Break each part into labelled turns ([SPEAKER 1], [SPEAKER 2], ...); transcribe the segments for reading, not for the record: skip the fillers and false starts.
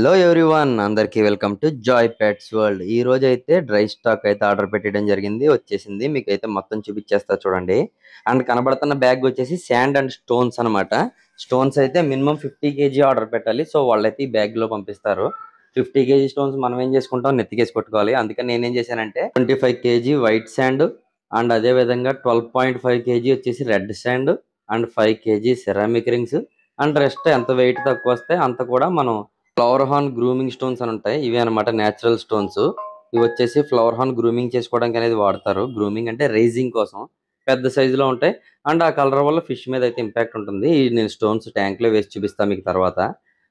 [SPEAKER 1] Hello everyone, అందరికీ welcome to Joy pets world. ఈ రోజు అయితే డ్రై స్టాక్ అయితే ఆర్డర్ పెట్టడం జరిగింది, వచ్చేసింది. మీకైతే మొత్తం చూపించేస్తా చూడండి. అండ్ కనబడుతున్న బ్యాగ్ వచ్చేసి శాండ్ అండ్ స్టోన్స్ అనమాట. స్టోన్స్ అయితే మినిమం 50 kg ఆర్డర్ పెట్టాలి. సో వాళ్ళైతే ఈ బ్యాగ్ లో పంపిస్తారు. 50 kg స్టోన్స్ మనం ఏం చేసుకుంటాం, నెత్తికేసి కొట్టుకోవాలి. అందుకని నేనేం చేశానంటే 25 kg వైట్ శాండ్ అండ్ అదే విధంగా 12.5 kg వచ్చేసి red sand and 5 kg ceramic rings and rest ఎంత వెయిట్ తక్కువ వస్తే అంత కూడా మనం ఫ్లవర్ హార్న్ గ్రూమింగ్ స్టోన్స్ అని ఉంటాయి. ఇవి అనమాట నేచురల్ స్టోన్స్. ఇవి వచ్చేసి ఫ్లవర్ హార్న్ గ్రూమింగ్ చేసుకోవడానికి అనేది వాడతారు. గ్రూమింగ్ అంటే రైజింగ్ కోసం పెద్ద సైజులో ఉంటాయి. అండ్ ఆ కలర్ వల్ల ఫిష్ మీద అయితే ఇంపాక్ట్ ఉంటుంది. నేను స్టోన్స్ ట్యాంక్ లో వేసి చూపిస్తాను మీకు తర్వాత.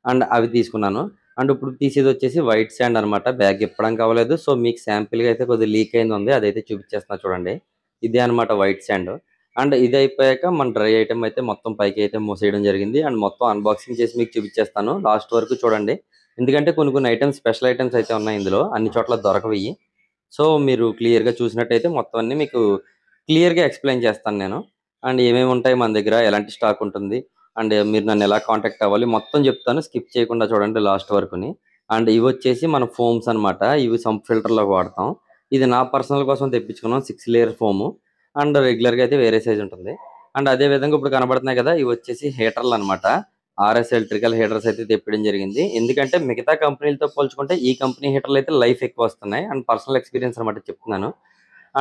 [SPEAKER 1] అండ్ అవి తీసుకున్నాను. అండ్ ఇప్పుడు తీసేది వచ్చేసి వైట్ శాండ్ అనమాట. బ్యాగ్ ఇప్పడానికి అవ్వలేదు. సో మీకు శాంపిల్ గా అయితే కొద్దిగా లీక్ అయింది ఉంది, అదైతే చూపించేస్తున్నా చూడండి. ఇదే అనమాట వైట్ శాండ్. అండ్ ఇది అయిపోయాక మన డ్రై ఐటమ్ అయితే మొత్తం పైకి అయితే మూసేయడం జరిగింది. అండ్ మొత్తం అన్బాక్సింగ్ చేసి మీకు చూపించేస్తాను, లాస్ట్ వరకు చూడండి. ఎందుకంటే కొన్ని కొన్ని ఐటమ్స్, స్పెషల్ ఐటమ్స్ అయితే ఉన్నాయి ఇందులో, అన్ని చోట్ల దొరకవి. సో మీరు క్లియర్ గా చూసినట్టయితే మొత్తం అన్ని మీకు క్లియర్ గా ఎక్స్ప్లెయిన్ చేస్తాను నేను. అండ్ ఏమేమి ఉంటాయి మన దగ్గర, ఎలాంటి స్టాక్ ఉంటుంది, అండ్ మీరు నన్ను ఎలా కాంటాక్ట్ అవ్వాలి మొత్తం చెప్తాను. స్కిప్ చేయకుండా చూడండి లాస్ట్ వరకుని. అండ్ ఇవి వచ్చేసి మన ఫోమ్స్ అన్నమాట. ఇవి సంప్ ఫిల్టర్ లో వాడతాం. ఇది నా పర్సనల్ కోసం తెప్పించుకున్నాం, 6 లేయర్ ఫోము. అండ్ రెగ్యులర్ గా అయితే వేరే సైజ్ ఉంటుంది. అండ్ అదే విధంగా ఇప్పుడు కనబడుతున్నాయి కదా, ఇవి వచ్చేసి హీటర్లు అన్నమాట. ఆర్ఎస్ ఎలక్ట్రికల్ హీటర్స్ అయితే తెప్పడం జరిగింది. ఎందుకంటే మిగతా కంపెనీలతో పోల్చుకుంటే ఈ కంపెనీ హీటర్లు అయితే లైఫ్ ఎక్కువ వస్తున్నాయి. అండ్ పర్సనల్ ఎక్స్పీరియన్స్ అనమాట చెప్తున్నాను.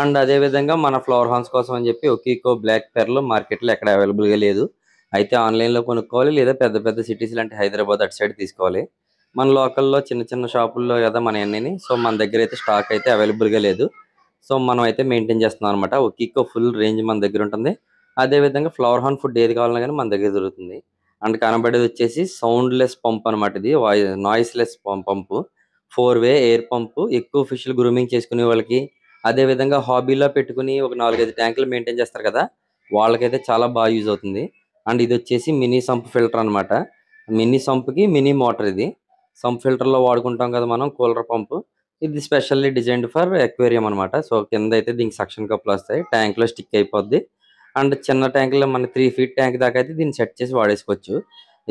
[SPEAKER 1] అండ్ అదే విధంగా మన ఫ్లవర్ హాన్స్ కోసం అని చెప్పి ఒకీకో బ్లాక్ పెర్ల్ మార్కెట్ లో ఎక్కడ అవైలబుల్ గా లేదు. అయితే ఆన్లైన్ లో కొనుక్కోవాలి, లేదా పెద్ద పెద్ద సిటీస్ లాంటి హైదరాబాద్ అటు సైడ్ తీసుకోవాలి. మన లోకల్లో చిన్న చిన్న షాపుల్లో కదా మన అన్ని. సో మన దగ్గర అయితే స్టాక్ అయితే అవైలబుల్ గా లేదు. సో మనం అయితే మెయింటైన్ చేస్తున్నాం అనమాట. ఒకీకో ఫుల్ రేంజ్ మన దగ్గర ఉంటుంది. అదే విధంగా ఫ్లవర్ హార్న్ ఫుడ్ ఏది కావాలన్నా కానీ మన దగ్గర దొరుకుతుంది. అండ్ కనబడేది వచ్చేసి సౌండ్లెస్ పంప్ అనమాట. ఇది నాయిస్ లెస్ పంపు, 4-వే ఎయిర్ పంపు. ఎక్కువ ఫిష్లు గ్రూమింగ్ చేసుకునే వాళ్ళకి, అదే విధంగా హాబీలో పెట్టుకుని ఒక 4-5 ట్యాంకులు మెయింటైన్ చేస్తారు కదా, వాళ్ళకైతే చాలా బాగా యూజ్ అవుతుంది. అండ్ ఇది వచ్చేసి మినీ సంప్ ఫిల్టర్ అనమాట. మినీ సంప్కి మినీ మోటార్ ఇది. సంప్ ఫిల్టర్ లో వాడుకుంటాం కదా మనం, కూలర్ పంపు. ఇది స్పెషల్లీ డిజైన్డ్ ఫర్ ఎక్వేరియం అనమాట. సో కింద అయితే దీనికి సక్షన్ కప్పులు వస్తాయి, ట్యాంక్ లో స్టిక్ అయిపోద్ది. అండ్ చిన్న ట్యాంకులో మన 3 feet ట్యాంక్ దాకా అయితే దీన్ని సెట్ చేసి వాడేసుకోవచ్చు.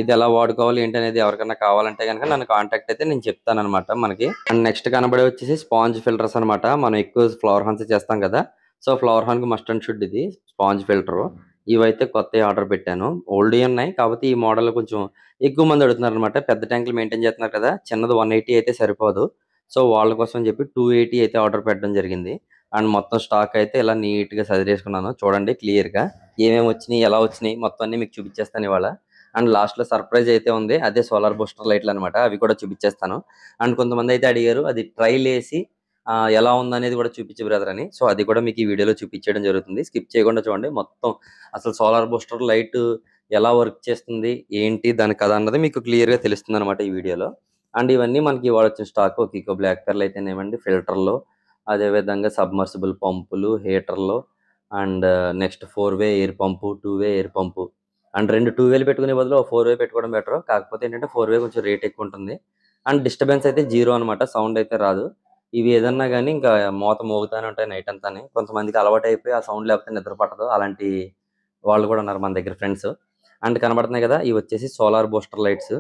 [SPEAKER 1] ఇది ఎలా వాడుకోవాలి ఏంటి అనేది ఎవరికైనా కావాలంటే కనుక నన్ను కాంటాక్ట్ అయితే నేను చెప్తాను అనమాట మనకి. అండ్ నెక్స్ట్ కనబడే వచ్చేసి స్పాంజ్ ఫిల్టర్స్ అనమాట. మనం ఎక్కువ ఫ్లవర్ హాన్స్ చేస్తాం కదా, సో ఫ్లవర్ హాన్ కి మస్ట్ అండ్ షుడ్ ఇది స్పాంజ్ ఫిల్టర్. ఇవైతే కొత్త ఆర్డర్ పెట్టాను. ఓల్డ్ ఉన్నాయి, కాకపోతే ఈ మోడల్ కొంచెం ఎక్కువ మంది అడుగుతున్నారు అనమాట. పెద్ద ట్యాంకులు మెయింటైన్ చేస్తున్నారు కదా, చిన్నది 180 అయితే సరిపోదు. సో వాళ్ళ కోసం చెప్పి 280 అయితే ఆర్డర్ పెట్టడం జరిగింది. అండ్ మొత్తం స్టాక్ అయితే ఇలా నీట్ గా సదిరేసుకున్నాను చూడండి క్లియర్ గా. ఏమేమి వచ్చినాయి, ఎలా వచ్చినాయి మొత్తం అన్ని మీకు చూపించేస్తాను ఇవాళ. అండ్ లాస్ట్ లో సర్ప్రైజ్ అయితే ఉంది, అదే సోలార్ బూస్టర్ లైట్లు అనమాట. అవి కూడా చూపించేస్తాను. అండ్ కొంతమంది అయితే అడిగారు అది ట్రైల్ వేసి ఎలా ఉందనేది కూడా చూపించు బ్రదర్ అని. సో అది కూడా మీకు ఈ వీడియోలో చూపించడం జరుగుతుంది. స్కిప్ చేయకుండా చూడండి మొత్తం. అసలు సోలార్ బూస్టర్ లైట్ ఎలా వర్క్ చేస్తుంది, ఏంటి దాని కథ అన్నది మీకు క్లియర్ గా తెలుస్తుంది అనమాట ఈ వీడియోలో. అండ్ ఇవన్నీ మనకి ఇవాళ వచ్చిన స్టాక్. ఒక బ్లాక్ పెర్ల్ అయితేనేమండి, ఫిల్టర్లో, అదే విధంగా సబ్మర్సిబుల్ పంపులు, హీటర్లు, అండ్ నెక్స్ట్ 4-వే air pump, two way air pump. And రెండు 2-వేలు పెట్టుకునే బదులు 4-వే పెట్టుకోవడం బెటర్. కాకపోతే ఏంటంటే 4-వే కొంచెం రేట్ ఎక్కువ ఉంటుంది. అండ్ డిస్టర్బెన్స్ అయితే జీరో అనమాట, సౌండ్ అయితే రాదు. ఇవి ఏదన్నా కానీ ఇంకా మోత మోగుతానే ఉంటాయి నైట్ అంతానే. కొంతమందికి అలవాటు అయిపోయి ఆ సౌండ్ లేకపోతే నిద్ర పట్టదు, అలాంటి వాళ్ళు కూడా ఉన్నారు మన దగ్గర ఫ్రెండ్స్. అండ్ కనబడుతున్నాయి కదా, ఇవి వచ్చేసి solar booster lights,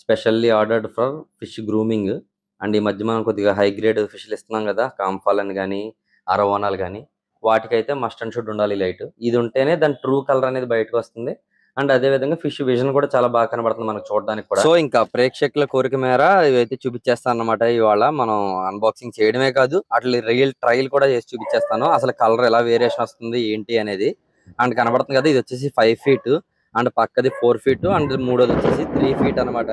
[SPEAKER 1] specially ordered for fish grooming. And ఈ మధ్య మనం కొద్దిగా హై గ్రేడ్ ఫిష్లు ఇస్తున్నాం కదా, కాంఫాలని కానీ అరవోనాలు కానీ, వాటికైతే మస్ట్ అండ్ షుడ్ ఉండాలి లైట్. ఇది ఉంటేనే దాని ట్రూ కలర్ అనేది బయటకు వస్తుంది. అండ్ అదే విధంగా ఫిష్ విజన్ కూడా చాలా బాగా కనబడుతుంది మనకు చూడడానికి కూడా. సో ఇంకా ప్రేక్షకుల కోరిక మేర ఇవైతే చూపించేస్తాను అనమాట. ఇవాళ మనం అన్బాక్సింగ్ చేయడమే కాదు, అట్లా రియల్ ట్రయల్ కూడా చేసి చూపించేస్తాను. అసలు కలర్ ఎలా వేరియేషన్ వస్తుంది ఏంటి అనేది. అండ్ కనబడుతుంది కదా, ఇది వచ్చేసి 5 feet. అండ్ పక్కది 4 feet. అండ్ మూడోది వచ్చేసి 3 feet అనమాట.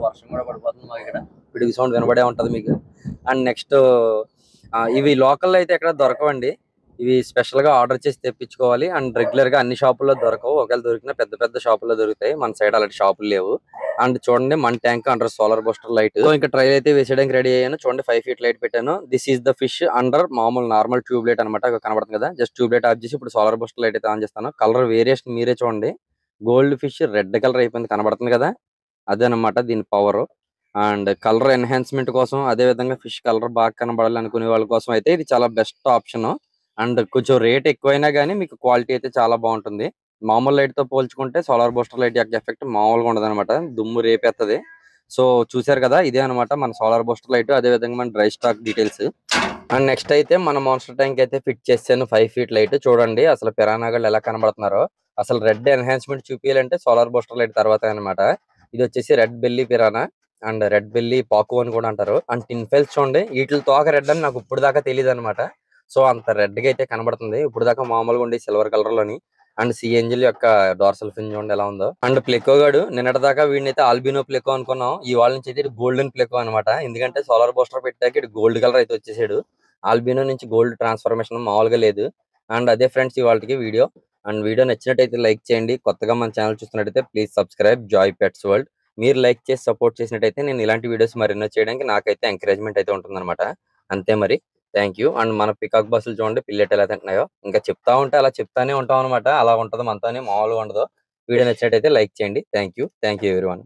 [SPEAKER 1] వర్షం కూడా పడిపోతుంది మాకు ఇక్కడ, పిడుగు సౌండ్ వినబడే ఉంటది మీకు. అండ్ నెక్స్ట్ ఇవి లోకల్లో అయితే ఎక్కడ దొరకవండి. ఇవి స్పెషల్ గా ఆర్డర్ చేసి తెప్పించుకోవాలి. అండ్ రెగ్యులర్ గా అన్ని షాపుల్లో దొరకవు. ఒకవేళ దొరికినా పెద్ద పెద్ద షాపుల్లో దొరుకుతాయి, మన సైడ్ అలాంటి షాపులు లేవు. అండ్ చూడండి మన tank under solar booster light. So ఇంకా ట్రైల్ అయితే వేసేయడానికి రెడీ అయ్యాను. చూడండి 5 feet లైట్ పెట్టాను. This is the fish under మామూలు నార్మల్ ట్యూబ్ లైట్ అనమాట. కనబడుతుంది కదా, జస్ట్ ట్యూబ్ లైట్ ఆఫ్ చేసి ఇప్పుడు సోలార్ బూస్టర్ లైట్ అయితే ఆన్ చేస్తాను. కలర్ వేరియేషన్ మీరే చూడండి. గోల్డ్ ఫిష్ రెడ్ కలర్ అయిపోయింది, కనబడుతుంది కదా, అదేనమాట దీని పవర్. అండ్ కలర్ ఎన్హాన్స్మెంట్ కోసం, అదే విధంగా ఫిష్ కలర్ బాగా కనబడాలి అనుకునే వాళ్ళ కోసం అయితే ఇది చాలా బెస్ట్ ఆప్షన్. అండ్ కొంచెం రేట్ ఎక్కువైనా కానీ మీకు క్వాలిటీ అయితే చాలా బాగుంటుంది. మామూలు లైట్ తో పోల్చుకుంటే సోలార్ బూస్టర్ లైట్ యొక్క ఎఫెక్ట్ మామూలుగా ఉండదు అనమాట, దుమ్ము రేపేస్తుంది. సో చూసారు కదా, ఇదే అనమాట మన సోలార్ బూస్టర్ లైట్, అదే విధంగా మన dry stock details. And next అయితే మన మాన్స్టర్ ట్యాంక్ అయితే ఫిట్ చేశాను 5 ఫీట్ లైట్. చూడండి అసలు పిరానాగాళ్ళు ఎలా కనబడుతున్నారో. అసలు రెడ్ ఎన్హాన్స్మెంట్ చూపించాలంటే సోలార్ బూస్టర్ లైట్ తర్వాత అనమాట. ఇది వచ్చేసి red belly piranha and red belly pacu అని కూడా అంటారు. అండ్ టిన్ ఫెల్స్ చూడండి, వీటితో తోక రెడ్ అని నాకు ఇప్పుడు దాకా తెలియదు అనమాట. సో అంత రెడ్ గా అయితే కనబడుతుంది. ఇప్పుడు దాకా మామూలుగా ఉండి సిల్వర్ కలర్ లోని. అండ్ సిఎంజిల్ యొక్క డార్సల్ ఫిన్ చూడండి ఎలా ఉందో. అండ్ ప్లెకో గాడు నిన్నటి దాకా వీడిని అయితే ఆల్బినో ప్లెకో అనుకున్నాం. ఈ వాళ్ళ నుంచి అయితే గోల్డెన్ ప్లెకో అనమాట. ఎందుకంటే సోలార్ బూస్టర్ పెట్టాక ఇటు గోల్డ్ కలర్ అయితే వచ్చేసాడు. ఆల్బినో నుంచి గోల్డ్ ట్రాన్స్ఫర్మేషన్ మామూలుగా లేదు. అండ్ అదే ఫ్రెండ్స్ ఇవాళకి వీడియో. అండ్ వీడియో నచ్చినట్టయితే లైక్ చేయండి. కొత్తగా మన ఛానల్ చూస్తున్నట్టయితే please subscribe Joy pets world. మీరు లైక్ చేసి సపోర్ట్ చేసినట్టయితే నేను ఇలాంటి వీడియోస్ మరెన్నో చేయడానికి నాకైతే ఎంకరేజ్మెంట్ అయితే ఉంటుందన్నమాట. అంతే మరి. Thank you. అండ్ మన పికాక్ బస్సులు చూడండి పిల్లెట్ ఎలా తింటున్నాయో. ఇంకా చెప్తా ఉంటే అలా చెప్తానే ఉంటాం అనమాట. అలా ఉంటది మనతోనే, మామూలుగా ఉండదు. వీడియో నచ్చినట్టయితే లైక్ చేయండి. Thank you everyone.